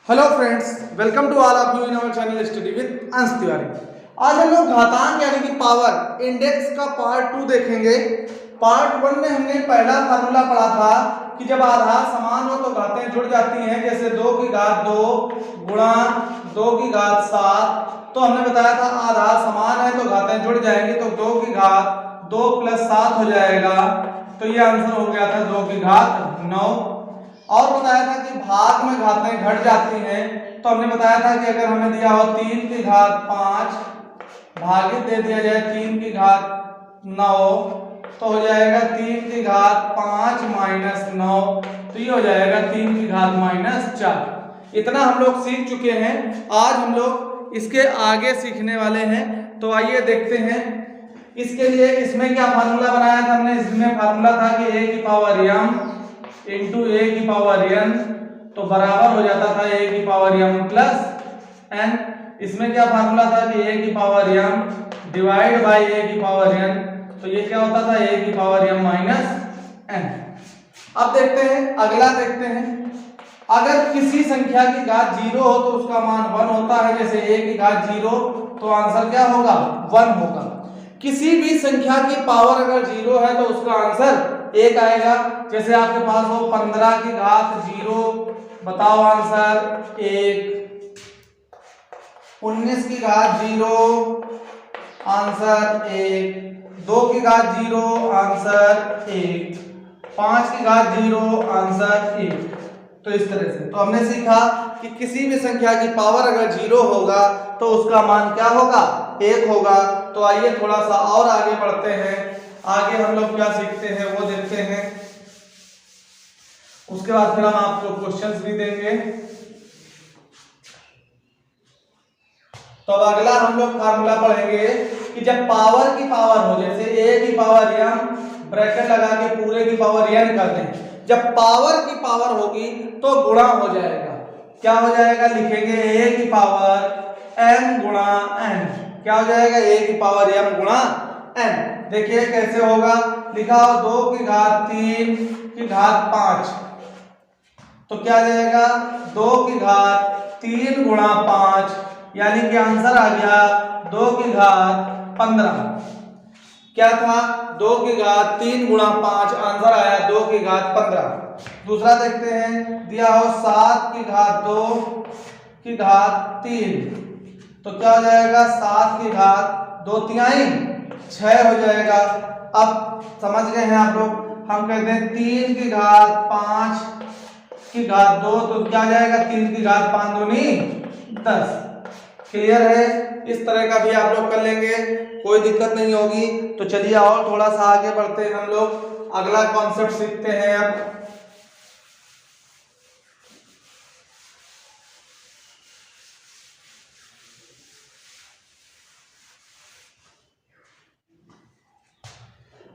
Hello friends, welcome to all of you in our channel study with Ansh Tiwari. आज हम लोग घातांक यानी कि पावर इंडेक्स का पार्ट 2 देखेंगे। पार्ट 1 में हमने पहला फार्मूला पढ़ा था कि जब आधार समान हो तो घातें जुड़ जाती हैं, जैसे 2 की घात 2 गुणा 2 की घात 7। तो हमने बताया था आधार समान है तो घातें जुड़ जाएंगी, तो 2 की घात 2 प्लस 7 हो जाएगा। तो ये आंसर हो गया था 2 की घात 9। और बताया था कि भाग में घातें घट जाती हैं, तो हमने बताया था कि अगर हमें दिया हो 3 की घात 5 भागित दे दिया जाए 3 की घात 9, तो हो जाएगा 3 की घात 5 माइनस 9, तो ये हो जाएगा 3 की घात माइनस 4। इतना हम लोग सीख चुके हैं। आज हम लोग इसके आगे सीखने वाले हैं, तो आइए देखते हैं। इसके लिए इसमें क्या फार्मूला बनाया था हमने? इसमें फार्मूला था कि a की पावर m इंटू ए की पावर n, तो बराबर हो जाता था a की पावर m प्लस n। इसमें क्या फार्मूला था कि a की power m divide by a की पावर n, तो ये क्या होता था a की पावर m माइनस n। अब देखते हैं, अगला देखते हैं। अगर किसी संख्या की घात 0 हो तो उसका मान 1 होता है, जैसे a की घात 0, तो आंसर क्या होगा? 1 होगा। किसी भी संख्या की पावर अगर 0 है तो उसका आंसर 1 आएगा। जैसे आपके पास हो 15 की घात 0, बताओ आंसर 1। 19 की घात 0, आंसर 1। 2 की घात 0, आंसर 1। 5 की घात 0, आंसर 1। तो इस तरह से तो हमने सीखा कि किसी भी संख्या की पावर अगर 0 होगा तो उसका मान क्या होगा? 1 होगा। तो आइए थोड़ा सा और आगे बढ़ते हैं। आगे हम लोग क्या सीखते हैं वो देखते हैं, उसके बाद फिर हम आपको क्वेश्चंस भी देंगे। तो अब अगला हम लोग फार्मूला पढ़ेंगे कि जब पावर की पावर हो, जैसे a की पावर m ब्रैकेट लगा के पूरे की पावर n कर दें, जब पावर की पावर होगी तो गुणा हो जाएगा। क्या हो जाएगा? लिखेंगे a की पावर m गुणा n। क्या हो जाएगा? a की पावर m गुणा n। देखिए कैसे होगा, लिखा हो 2 की घात 3 की घात 5, तो क्या आ जाएगा? 2 की घात 3 गुणा 5, यानी कि आंसर आ गया 2 की घात 15। क्या था? 2 की घात 3 गुणा 5, आंसर आया 2 की घात 15। दूसरा देखते हैं, दिया हो 7 की घात 2 की घात 3, तो क्या हो जाएगा? 7 की घात 2 तिहाई 6 हो जाएगा। अब समझ गए हैं आप लोग? हम कहते हैं 3 की घात 5 की घात 2, तो क्या आ जाएगा? 3 की घात 5 दूनी 10। क्लियर है? इस तरह का भी आप लोग कर लेंगे, कोई दिक्कत नहीं होगी। तो चलिए और थोड़ा सा आगे बढ़ते हैं, हम लोग अगला कॉन्सेप्ट सीखते हैं। अब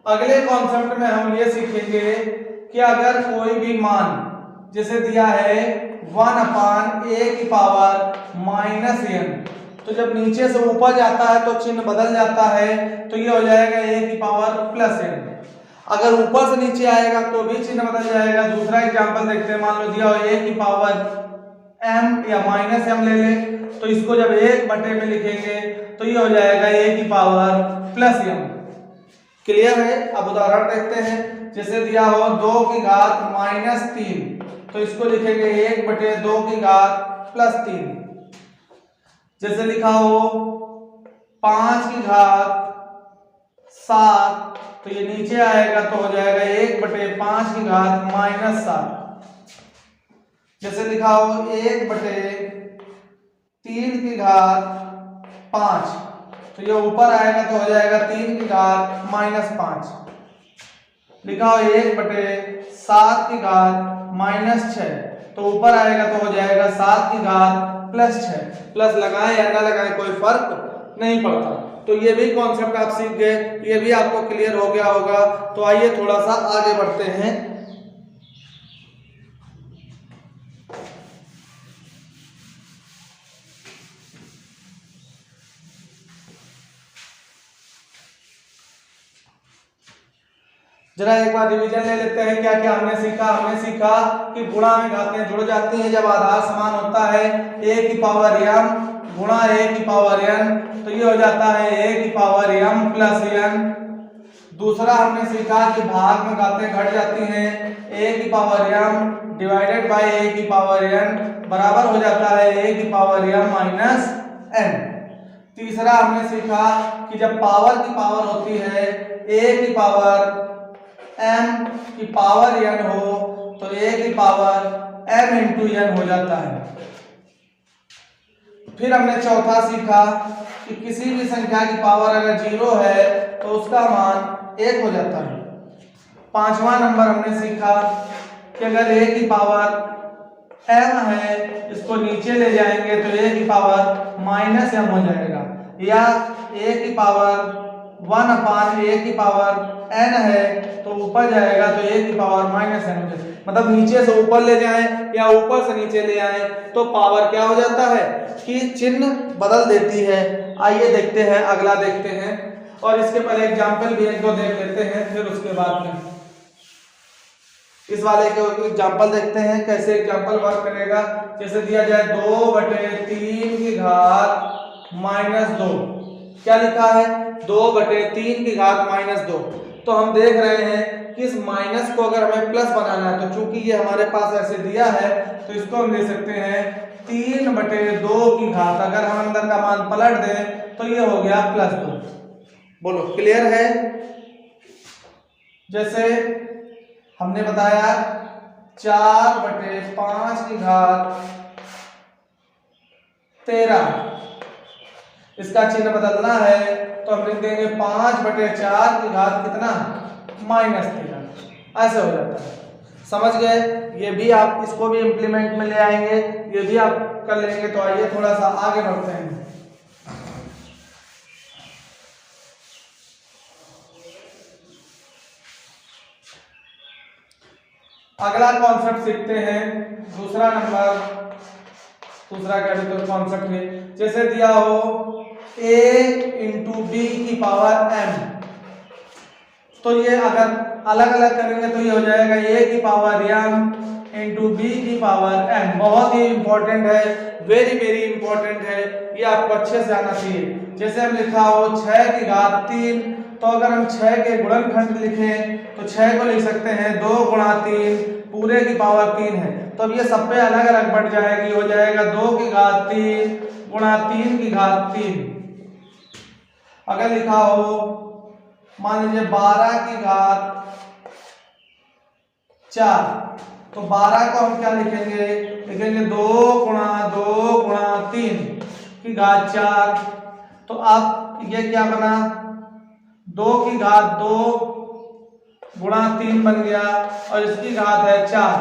अगले कॉन्सेप्ट में हम ये सीखेंगे कि अगर कोई भी मान जैसे दिया है 1/a की पावर माइनस n, तो जब नीचे से ऊपर जाता है तो चिन्ह बदल जाता है, तो ये हो जाएगा a की पावर प्लस n। अगर ऊपर से नीचे आएगा तो भी चिन्ह बदल जाएगा। दूसरा एग्जांपल देखते हैं, मान लो दिया हो a की पावर m या माइनस m ले ले, तो इसको जब 1/में लिखेंगे तो ये हो जाएगा a की पावर प्लस m। क्लियर है? अब उदाहरण देखते हैं, जैसे दिया हो 2 की घात माइनस 3, तो इसको लिखेंगे 1/2 की घात प्लस 3। जैसे लिखा हो 5 की घात 7, तो ये नीचे आएगा तो हो जाएगा 1/5 की घात माइनस 7। जैसे लिखा हो 1/3 की घात 5, तो ये ऊपर आएगा तो हो जाएगा 3 की घात माइनस 5। लिखा हो 1/7 की घात माइनस 6, तो ऊपर आएगा तो हो जाएगा 7 की घात प्लस 6। प्लस लगाएं या ना लगाएं कोई फर्क नहीं पड़ता। तो ये भी कॉन्सेप्ट आप सीख गए, ये भी आपको क्लियर हो गया होगा। तो आइए थोड़ा सा आगे बढ़ते हैं। जरा एक बार रिवीजन ले लेते हैं। क्या क्या हमने सीखा? हमने सीखा कि गुणा में घातें जुड़ जाती हैं जब आधार समान होता है। a की पावर m गुणा a की पावर n, तो ये हो जाता है a की पावर m प्लस n। दूसरा हमने सीखा कि भाग में घातें घट जाती हैं, a की power m divided by a की पावर n बराबर हो जाता है a की पावर m माइनस n। तीसरा हमने सीखा कि जब पावर की पावर होती है a की पावर m की पावर n हो तो a की पावर m इंटू n हो जाता है। फिर हमने चौथा सीखा कि किसी भी संख्या की पावर अगर 0 है तो उसका मान 1 हो जाता है। पांचवा नंबर हमने सीखा कि अगर a की पावर m है, इसको नीचे ले जाएंगे तो a की पावर माइनस m हो जाएगा, या a की पावर 1 अपान a की पावर n है तो ऊपर जाएगा तो a की पावर माइनस n हो जाएगा। मतलब नीचे से ऊपर ले जाएं या ऊपर से नीचे ले आए तो पावर क्या हो जाता है कि चिन्ह बदल देती है। आइए देखते हैं, अगला देखते हैं, और इसके पहले एग्जाम्पल भी एक दो देख लेते हैं, फिर उसके बाद में इस वाले के एग्जाम्पल देखते हैं कैसे एग्जाम्पल वर्क करेगा। जैसे दिया जाए 2/3 की घात माइनस 2, क्या लिखा है 2/3 की घात माइनस 2। तो हम देख रहे हैं कि इस माइनस को अगर हमें प्लस बनाना है तो चूंकि ये हमारे पास ऐसे दिया है तो इसको हम दे सकते हैं 3/2 की घात। अगर हम अंदर का मान पलट दें तो ये हो गया +2। बोलो क्लियर है? जैसे हमने बताया 4/5 की घात 13, इसका चिन्ह बदलना है तो हम लिख देंगे 5/4 की घात कितना -13। ऐसे हो जाता है। समझ गए? ये भी आप इसको भी इंप्लीमेंट में ले आएंगे, ये भी आप कर लेंगे। तो आइए थोड़ा सा आगे बढ़ते हैं। अगला कॉन्सेप्ट सीखते हैं, दूसरा नंबर, दूसरा क्या भी तो कॉन्सेप्ट है। जैसे दिया हो a इंटू बी की पावर m, तो ये अगर अलग अलग करेंगे तो ये हो जाएगा a की पावर m इंटू बी की पावर n। बहुत ही इंपॉर्टेंट है, वेरी वेरी इंपॉर्टेंट है, ये आपको अच्छे से आना चाहिए। जैसे हम लिखा हो 6 की घात 3, तो अगर हम 6 के गुणनखंड लिखें तो 6 को लिख सकते हैं 2 गुणा 3 पूरे की पावर 3 है। तो अब ये सब पे अलग अलग बढ़ जाएगी, हो जाएगा 2 की घात 3 गुणा 3 की घात 3। अगर लिखा हो मान लीजिए 12 की घात 4, तो 12 को हम क्या लिखेंगे? लिखेंगे 2 गुणा 3 की घात 4। तो अब ये क्या बना? 2 की घात 2 गुणा 3 बन गया और इसकी घात है 4।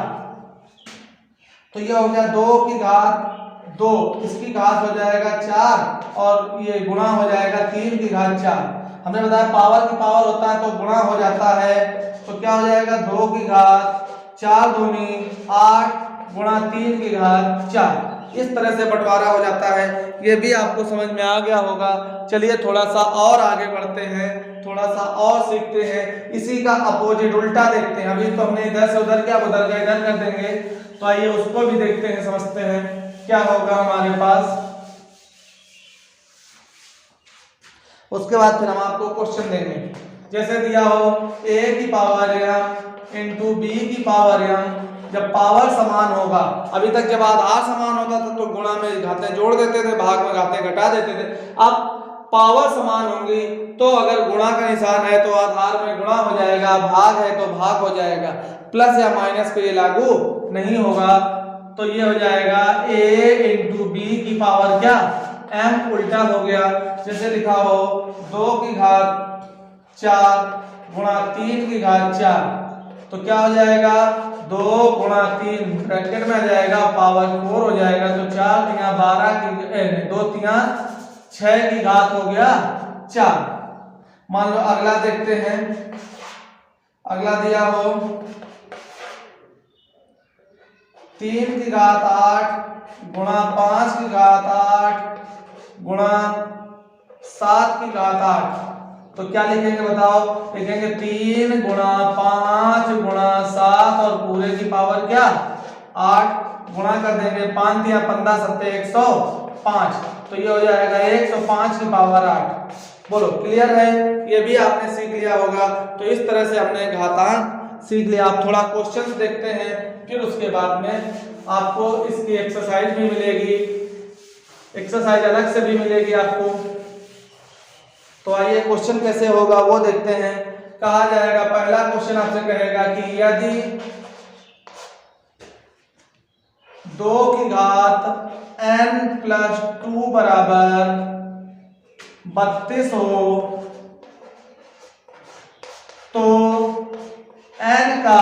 तो ये हो गया 2 की घात 2, इसकी घात हो जाएगा 4 और ये गुणा हो जाएगा 3 की घात 4। हमने बताया पावर की पावर होता है तो गुणा हो जाता है, तो क्या हो जाएगा 2 की घात 4 दूनी 8 गुणा 3 की घात 4। इस तरह से बंटवारा हो जाता है। ये भी आपको समझ में आ गया होगा। चलिए थोड़ा सा और आगे बढ़ते हैं, थोड़ा सा और सीखते हैं, इसी का अपोजिट उल्टा देखते हैं। अभी तो हमने इधर से उधर क्या बदल गया, इधर कर देंगे, तो आइए उसको भी देखते हैं, समझते हैं क्या होगा हमारे पास। उसके बाद फिर हम आपको क्वेश्चन देंगे। जैसे दिया हो a की पावर m इंटू बी की पावर m, जब पावर समान होगा, अभी तक जब आधार समान होता था तो गुणा में घातें जोड़ देते थे, भाग में घातें घटा देते थे। अब पावर समान होंगी तो अगर गुणा का निशान है तो आधार में गुणा हो जाएगा, भाग है तो भाग हो जाएगा, प्लस या माइनस पे ये लागू नहीं होगा। तो ये हो जाएगा a इंटू बी की पावर क्या m, उल्टा हो गया। जैसे लिखा हो 2 की घात 4 गुणा 3 की घात 4, तो क्या हो जाएगा 2 गुणा 3 ब्रैकेट में आ जाएगा पावर 4 हो जाएगा। तो 4 तिया 12 की 2 तिया 6 की घात हो गया 4। मान लो अगला देखते हैं। अगला दिया हो 3 की घात 8 गुणा 5 की घात 8 गुणा 7 की घात 8, तो क्या लिखेंगे बताओ, लिखेंगे 3 गुणा 5 गुणा 7 और पूरे की पावर क्या 8, गुणा कर देंगे 5 या 15 7 105, तो ये हो जाएगा 105 की पावर 8। बोलो क्लियर है, ये भी आपने सीख लिया होगा। तो इस तरह से हमने घातांक सीख लिया। आप थोड़ा क्वेश्चंस देखते हैं, फिर उसके बाद में आपको इसकी एक्सरसाइज भी मिलेगी, एक्सरसाइज अलग से भी मिलेगी आपको। तो आइए क्वेश्चन कैसे होगा वो देखते हैं। कहा जाएगा, पहला क्वेश्चन आपसे कहेगा कि यदि 2 की घात n प्लस 2 बराबर 32 हो तो n का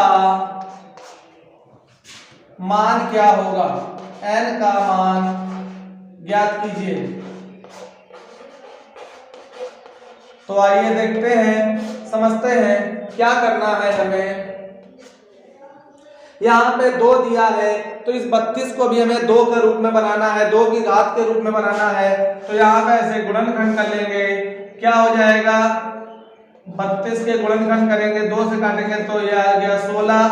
मान क्या होगा, n का मान ज्ञात कीजिए। तो आइए देखते हैं, समझते हैं क्या करना है हमें। यहाँ पे 2 दिया है तो इस 32 को भी हमें 2 के रूप में बनाना है, 2 की घात के रूप में बनाना है। तो यहाँ पे ऐसे गुणनखंड कर लेंगे, क्या हो जाएगा 32 के गुणनखंड करेंगे, 2 से काटेंगे तो ये आ गया 16,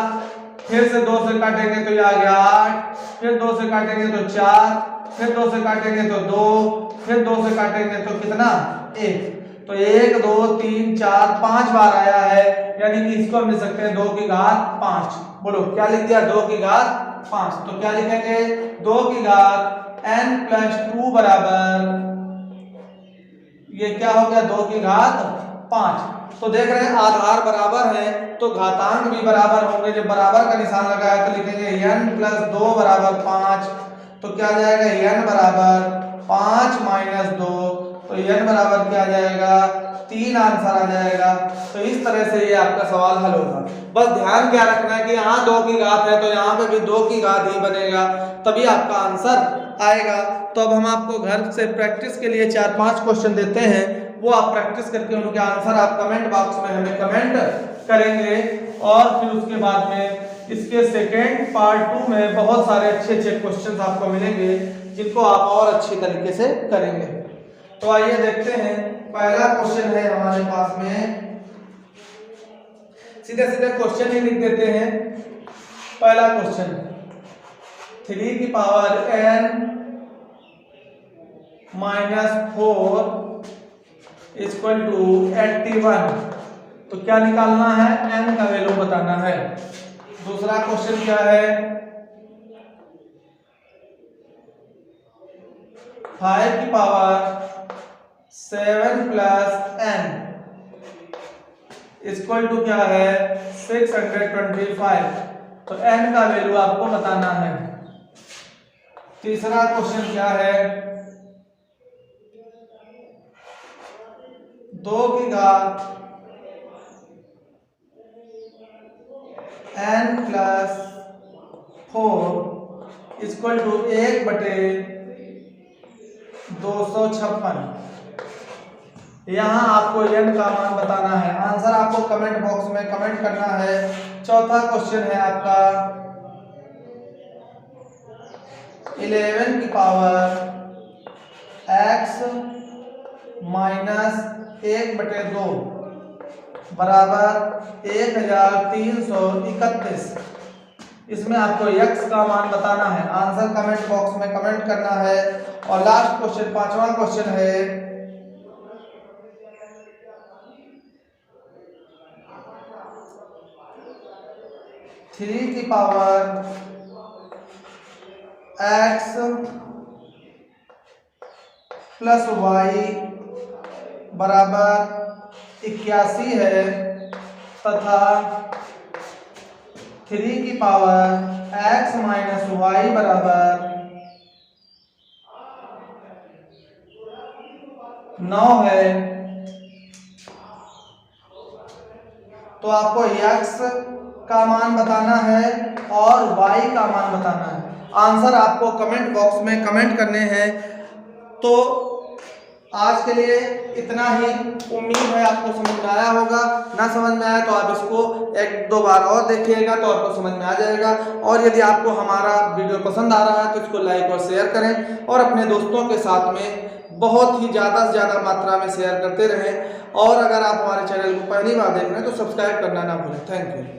फिर से 2 से काटेंगे तो ये आ गया 8, फिर 2 से काटेंगे तो 4, फिर 2 से काटेंगे तो 2, फिर 2 से काटेंगे तो कितना 1। तो 1 2 3 4 5 बार आया है, यानी कि इसको हम लिख सकते हैं 2 की घात 5। बोलो क्या लिख दिया, 2 की घात 5। तो क्या लिखेंगे, 2 की घात n प्लस 2 बराबर, ये क्या हो गया 2 की घात 5। तो देख रहे हैं आधार बराबर है तो घातांक भी बराबर होंगे। जब बराबर का निशान लगाया तो लिखेंगे n प्लस 2 बराबर 5। तो क्या आ जाएगा n बराबर 5 माइनस 2, तो n बराबर क्या आ जाएगा 3 आंसर आ जाएगा। तो इस तरह से ये आपका सवाल हल होगा। बस ध्यान क्या रखना है कि यहाँ 2 की घात है तो यहाँ पे भी 2 की घात ही बनेगा, तभी आपका आंसर आएगा। तो अब हम आपको घर से प्रैक्टिस के लिए 4-5 क्वेश्चन देते हैं, वो आप प्रैक्टिस करके उनके आंसर आप कमेंट बॉक्स में हमें कमेंट करेंगे। और फिर उसके बाद में इसके सेकेंड पार्ट 2 में बहुत सारे अच्छे क्वेश्चन आपको मिलेंगे जिनको आप और अच्छी तरीके से करेंगे। तो आइए देखते हैं, पहला क्वेश्चन है हमारे पास में, सीधे सीधे क्वेश्चन ही लिख देते हैं। पहला क्वेश्चन, 3 की power n minus 4 equal to 81। तो क्या निकालना है, n का वैल्यू बताना है। दूसरा क्वेश्चन क्या है, 5 की power 7 plus n equal to क्या है 625। तो n का वैल्यू आपको बताना है। तीसरा क्वेश्चन क्या है, 2 की घात n प्लस 4 इक्वल टू 1/256। यहाँ आपको n का मान बताना है। आंसर आपको कमेंट बॉक्स में कमेंट करना है। चौथा क्वेश्चन है आपका, 11 की पावर x माइनस 1/2 बराबर 1331। इसमें आपको x का मान बताना है। आंसर कमेंट बॉक्स में कमेंट करना है। और लास्ट क्वेश्चन, पांचवा क्वेश्चन है, 3 की पावर x प्लस y बराबर 81 है तथा 3 की पावर x माइनस y बराबर 9 है। तो आपको x का मान बताना है और y का मान बताना है। आंसर आपको कमेंट बॉक्स में कमेंट करने हैं। तो आज के लिए इतना ही। उम्मीद है आपको समझ में आया होगा। ना समझ में आया तो आप इसको 1-2 बार और देखिएगा तो आपको समझ में आ जाएगा। और यदि आपको हमारा वीडियो पसंद आ रहा है तो इसको लाइक और शेयर करें और अपने दोस्तों के साथ में बहुत ही ज़्यादा से ज़्यादा मात्रा में शेयर करते रहें। और अगर आप हमारे चैनल को पहली बार देख रहे हैं तो सब्सक्राइब करना ना भूलें। Thank you.